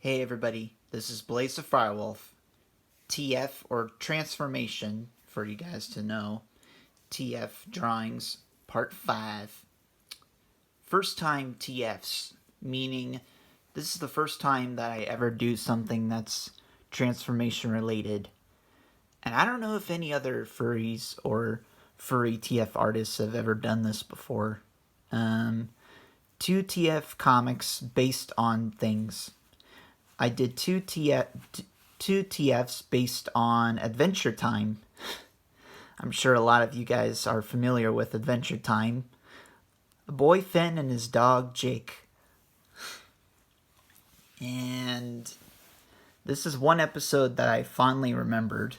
Hey everybody, this is Blaze the Firewolf. TF, or Transformation, for you guys to know. TF Drawings, Part 5. First time TFs, meaning this is the first time that I ever do something that's transformation related. And I don't know if any other furries or furry TF artists have ever done this before. Two TF comics based on things. I did two TFs based on Adventure Time. I'm sure a lot of you guys are familiar with Adventure Time. A boy Finn and his dog Jake. And this is one episode that I fondly remembered.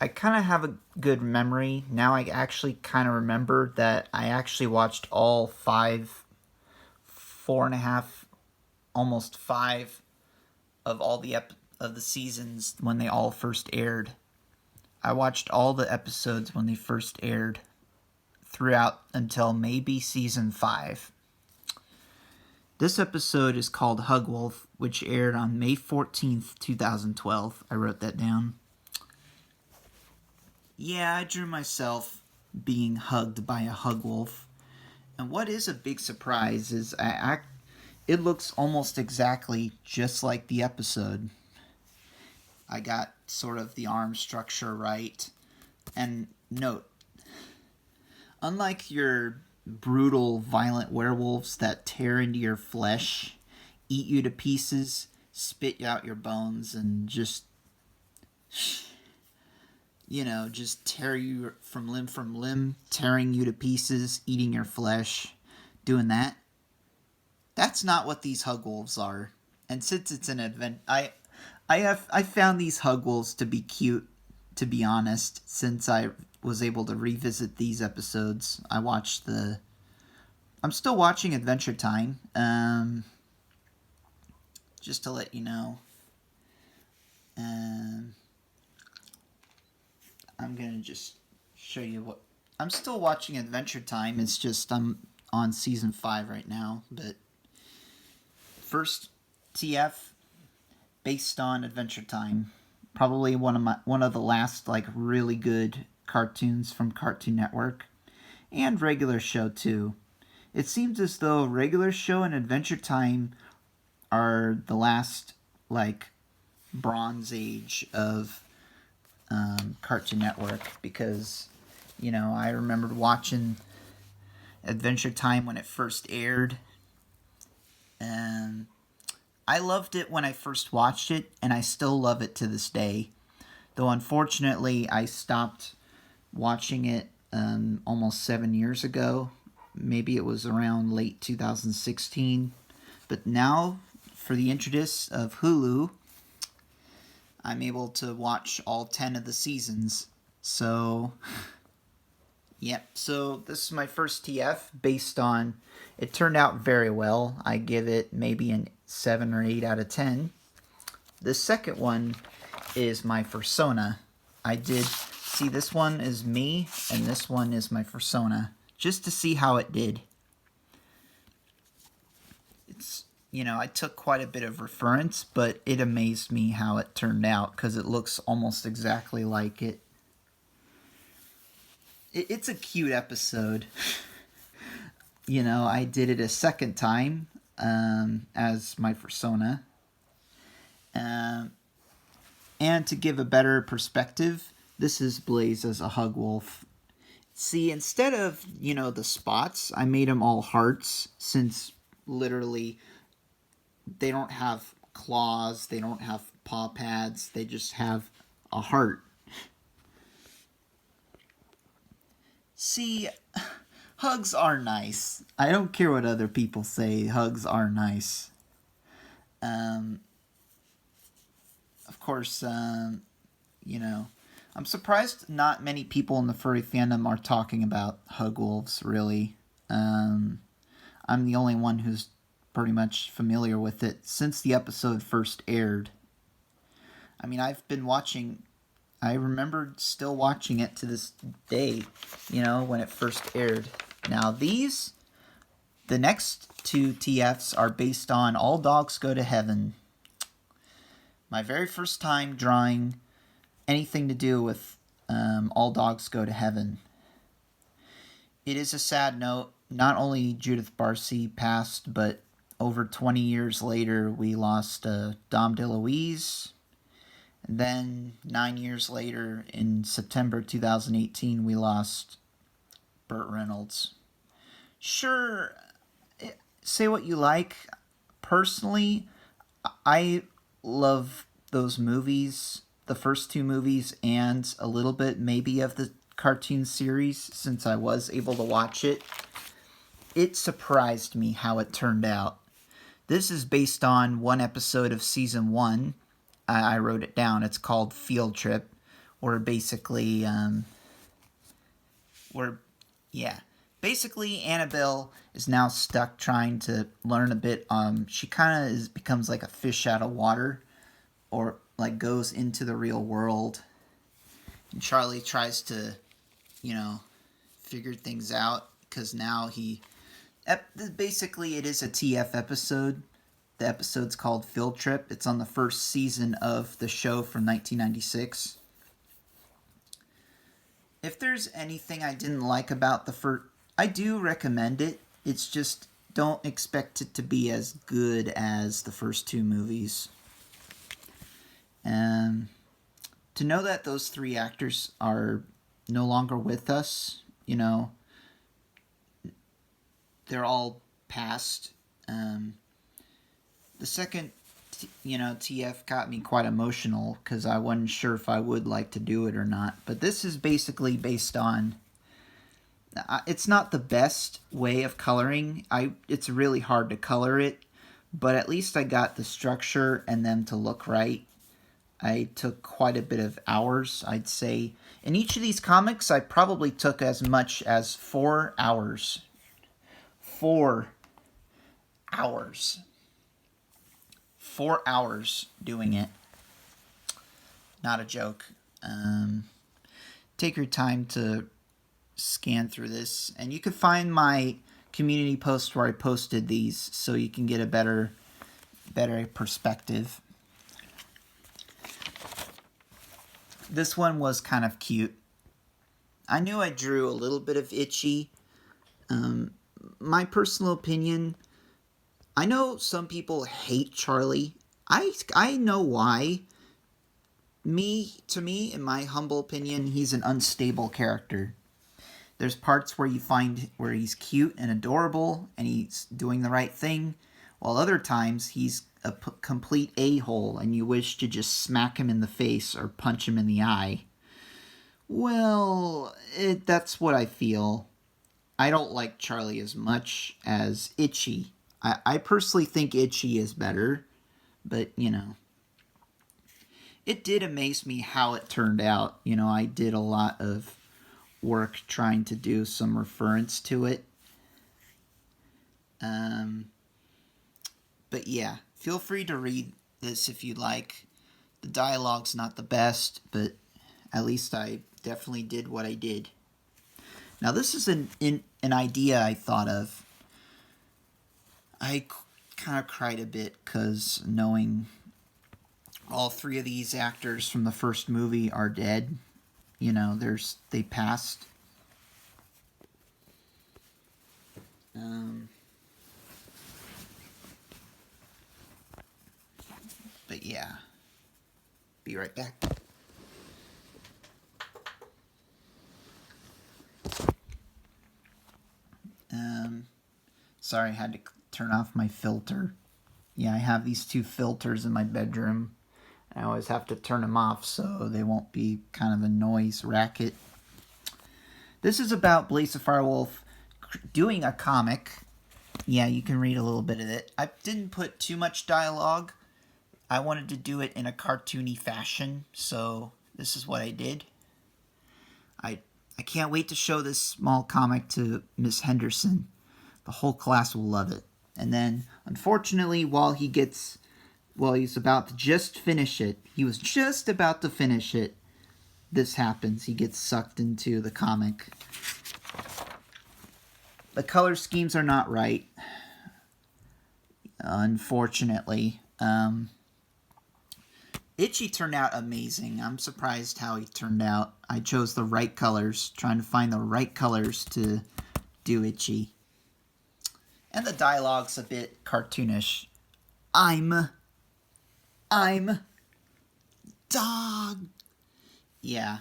I kind of have a good memory. Now I actually kind of remember that I actually watched all 4.5, almost 5 of all the seasons when they all first aired. I watched all the episodes when they first aired throughout until maybe season 5. This episode is called Hug Wolf, which aired on May 14th, 2012. I wrote that down. Yeah, I drew myself being hugged by a hug wolf. And what is a big surprise is it looks almost exactly just like the episode. I got sort of the arm structure right. And note, unlike your brutal, violent werewolves that tear into your flesh, eat you to pieces, spit out your bones, and just tear you from limb, tearing you to pieces, eating your flesh, doing that. That's not what these hug wolves are. And since it's an I found these hug wolves to be cute, to be honest, since I was able to revisit these episodes. I'm still watching Adventure Time, just to let you know. I'm going to just show you what... I'm still watching Adventure Time, it's just I'm on season 5 right now, but... First TF based on Adventure Time. Probably one of the last really good cartoons from Cartoon Network, and regular show too. It seems as though regular show and Adventure Time are the last Bronze Age of Cartoon Network, because I remembered watching Adventure Time when it first aired. And I loved it when I first watched it, and I still love it to this day. Though unfortunately, I stopped watching it almost 7 years ago. Maybe it was around late 2016. But now, for the interest of Hulu, I'm able to watch all 10 of the seasons. So, yep. So this is my first TF based on... It turned out very well. I give it maybe a 7 or 8 out of 10. The second one is my persona. See, this one is me, and this one is my persona, just to see how it did. It's, I took quite a bit of reference, but it amazed me how it turned out, because it looks almost exactly like it. It's a cute episode. I did it a second time as my persona. And to give a better perspective, this is Blaze as a hug wolf. See, instead of, the spots, I made them all hearts, since literally they don't have claws, they don't have paw pads, they just have a heart. See... Hugs are nice. I don't care what other people say. Hugs are nice. Of course, I'm surprised not many people in the furry fandom are talking about hug wolves, really. I'm the only one who's pretty much familiar with it since the episode first aired. I mean, I remember still watching it to this day, when it first aired. Now the next two TFs are based on All Dogs Go to Heaven. my very first time drawing anything to do with All Dogs Go to Heaven. It is a sad note. Not only Judith Barcy passed, but over 20 years later, we lost Dom DeLuise. And then 9 years later, in September 2018, we lost Burt Reynolds. Sure, say what you like. Personally, I love those movies, the first two movies, and a little bit maybe of the cartoon series, since I was able to watch it. It surprised me how it turned out. This is based on one episode of season 1. I wrote it down. It's called Field Trip, where basically, basically Annabelle is now stuck trying to learn a bit. She kind of becomes like a fish out of water, or like goes into the real world. And Charlie tries to, figure things out, because now basically it is a TF episode. The episode's called Field Trip. It's on the first season of the show from 1996. If there's anything I didn't like about the first, I do recommend it. It's just, don't expect it to be as good as the first two movies. To know that those three actors are no longer with us, they're all passed. The second, TF got me quite emotional, because I wasn't sure if I would like to do it or not. But this is basically based on, it's not the best way of coloring. It's really hard to color it, but at least I got the structure and them to look right. I took quite a bit of hours, I'd say. In each of these comics, I probably took as much as 4 hours. 4 hours. 4 hours doing it. Not a joke. Take your time to scan through this. And you can find my community post where I posted these, so you can get a better perspective. This one was kind of cute. I knew I drew a little bit of Itchy. My personal opinion, I know some people hate Charlie. I know why. To me, in my humble opinion, he's an unstable character. There's parts where you find where he's cute and adorable and he's doing the right thing, while other times he's a complete a-hole and you wish to just smack him in the face or punch him in the eye. Well, that's what I feel. I don't like Charlie as much as Itchy. I personally think Itchy is better, but, it did amaze me how it turned out. I did a lot of work trying to do some reference to it. But yeah, feel free to read this if you'd like. The dialogue's not the best, but at least I definitely did what I did. Now this is an idea I thought of. I kind of cried a bit because knowing all 3 of these actors from the first movie are dead. They passed. But yeah, be right back. Sorry, I had to turn off my filter. Yeah, I have these 2 filters in my bedroom. I always have to turn them off so they won't be kind of a noise racket. This is about Blaze the Firewolf doing a comic. Yeah, you can read a little bit of it. I didn't put too much dialogue. I wanted to do it in a cartoony fashion, so this is what I did. I can't wait to show this small comic to Miss Henderson. The whole class will love it. And then, unfortunately, while he's about to just finish it, he was just about to finish it, this happens. He gets sucked into the comic. The color schemes are not right, unfortunately. Itchy turned out amazing. I'm surprised how he turned out. I chose the right colors, trying to find the right colors to do Itchy. And the dialogue's a bit cartoonish. I'm dog. Yeah.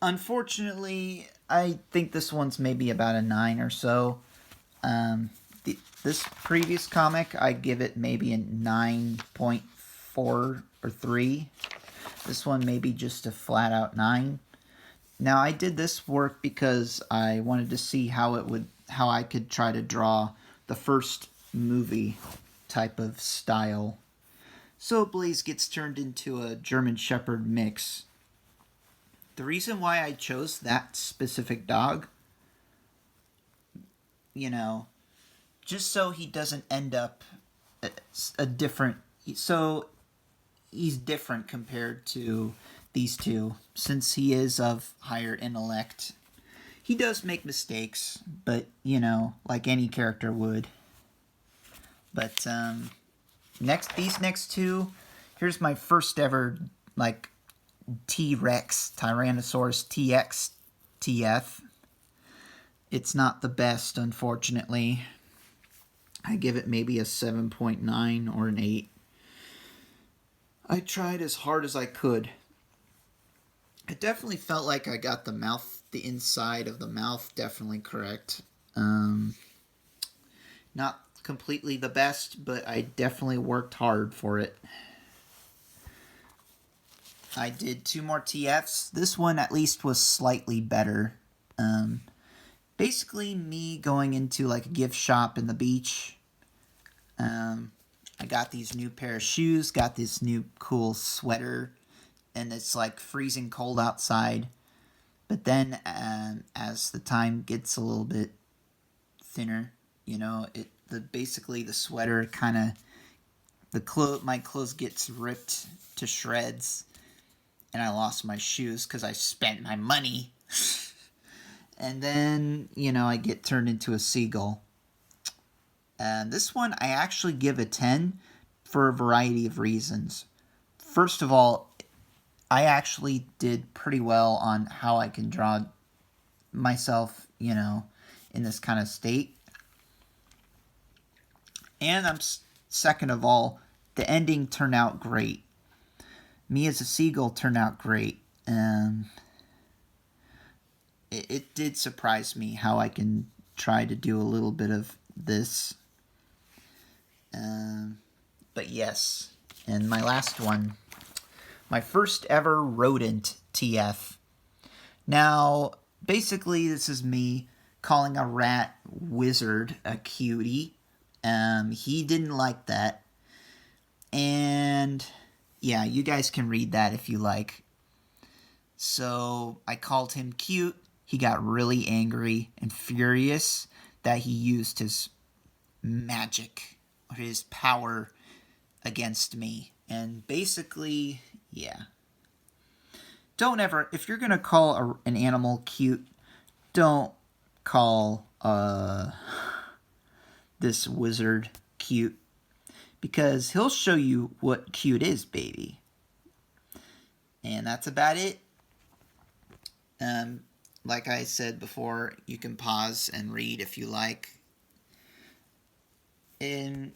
Unfortunately, I think this one's maybe about a 9 or so. This previous comic, I give it maybe a 9.4 or 3. This one maybe just a flat out 9. Now I did this work because I wanted to see how I could try to draw the first movie type of style. So Blaze gets turned into a German Shepherd mix. The reason why I chose that specific dog, just so he doesn't end up a different... So he's different compared to these two, since he is of higher intellect. He does make mistakes, but, like any character would. But, these next two, here's my first ever, T-Rex, Tyrannosaurus TX, TF. It's not the best, unfortunately. I give it maybe a 7.9 or an 8. I tried as hard as I could. I definitely felt like I got the inside of the mouth definitely correct. Not completely the best, but I definitely worked hard for it. I did 2 more TFs. This one at least was slightly better. Basically me going into a gift shop in the beach. I got these new pair of shoes, got this new cool sweater, and it's freezing cold outside. But then as the time gets a little bit thinner, basically the sweater my clothes gets ripped to shreds, and I lost my shoes because I spent my money. And then, I get turned into a seagull. This one I actually give a 10 for a variety of reasons. First of all, I actually did pretty well on how I can draw myself, in this kind of state. And second of all, the ending turned out great. Me as a seagull turned out great. It did surprise me how I can try to do a little bit of this. But yes, and my last one, my first ever rodent TF. Now, basically, this is me calling a rat wizard a cutie. He didn't like that. And yeah, you guys can read that if you like. So I called him cute. He got really angry and furious that he used his magic or his power against me. And basically, yeah. Don't ever, if you're going to call an animal cute, don't call this wizard cute. Because he'll show you what cute is, baby. And that's about it. Like I said before, you can pause and read if you like. And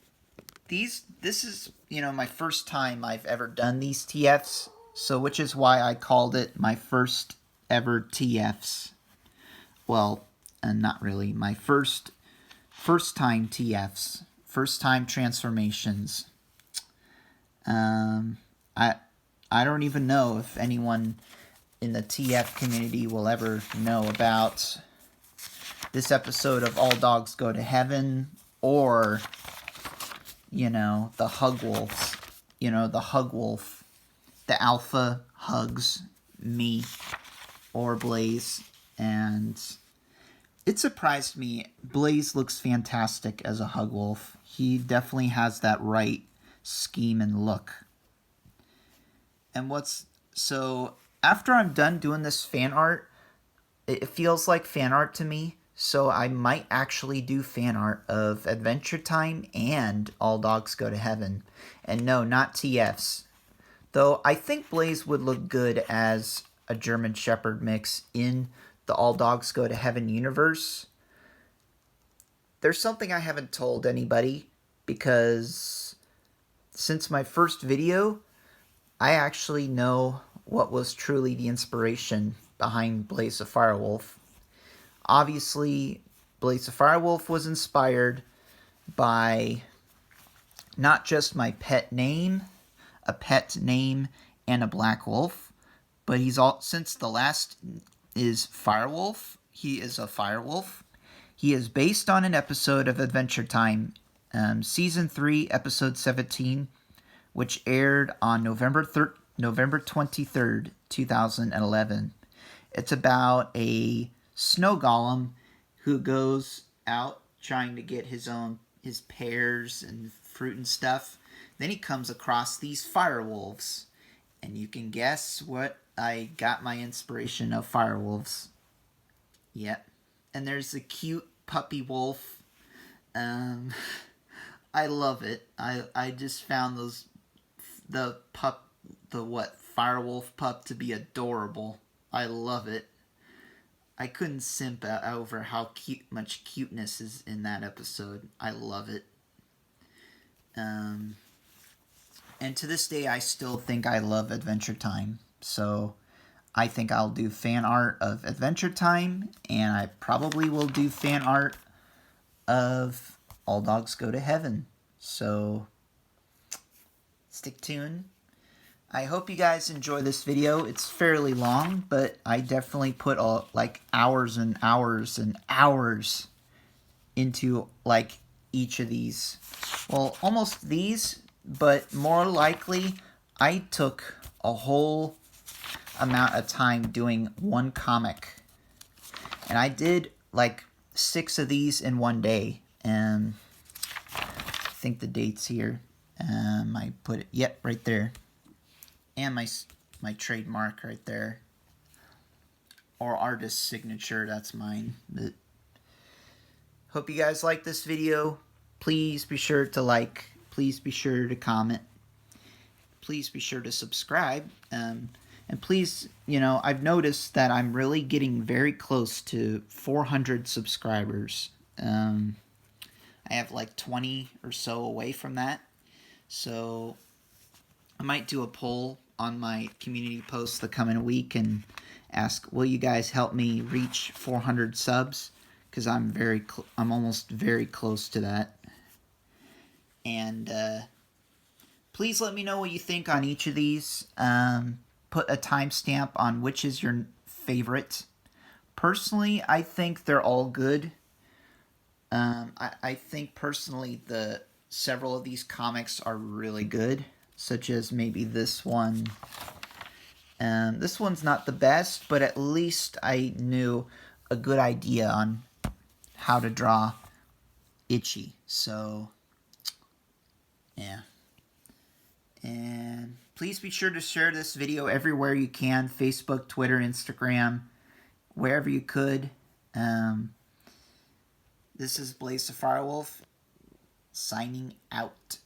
this is, my first time I've ever done these TFs. So, which is why I called it my first ever TFs. Well, not really. My first time TFs. First time transformations. I don't even know if anyone in the TF community will ever know about this episode of All Dogs Go to Heaven, or, the Hug Wolves. The Hug Wolf. The alpha hugs me or Blaze, and it surprised me. Blaze looks fantastic as a Hug Wolf. He definitely has that right scheme and look. And so after I'm done doing this fan art, it feels like fan art to me, so I might actually do fan art of Adventure Time and All Dogs Go to Heaven. And no, not TFs. Though I think Blaze would look good as a German Shepherd mix in the All Dogs Go to Heaven universe. There's something I haven't told anybody, because since my first video, I actually know what was truly the inspiration behind Blaze the Firewolf. Obviously, Blaze the Firewolf was inspired by not just my pet name, a pet name, and a black wolf, but since the last is Firewolf, he is a firewolf. He is based on an episode of Adventure Time, Season 3, Episode 17, which aired on November 23rd, 2011. It's about a snow golem who goes out trying to get his pears and fruit and stuff. Then he comes across these firewolves, and you can guess what I got my inspiration of firewolves. Yep. And there's a cute puppy wolf. I love it. I just found the firewolf pup to be adorable. I love it. I couldn't simp over how much cuteness is in that episode. I love it. And to this day, I still think I love Adventure Time. So I think I'll do fan art of Adventure Time, and I probably will do fan art of All Dogs Go to Heaven. So stick tuned. I hope you guys enjoy this video. It's fairly long, but I definitely put like hours and hours and hours into like each of these. Well, almost these, but more likely I took a whole amount of time doing one comic. And I did like 6 of these in one day. And I think the date's here. I put it, yep, right there. And my trademark right there. Or artist signature, that's mine. But hope you guys like this video. Please be sure to like. Please be sure to comment. Please be sure to subscribe. And please, I've noticed that I'm really getting very close to 400 subscribers. I have like 20 or so away from that. So I might do a poll on my community post the coming week and ask, will you guys help me reach 400 subs? Because I'm almost very close to that. And please let me know what you think on each of these. Put a timestamp on which is your favorite. Personally, I think they're all good. I think personally several of these comics are really good, such as maybe this one. This one's not the best, but at least I knew a good idea on how to draw Itchy. So, yeah. And please be sure to share this video everywhere you can. Facebook, Twitter, Instagram, wherever you could. This is Blaze the Firewolf, signing out.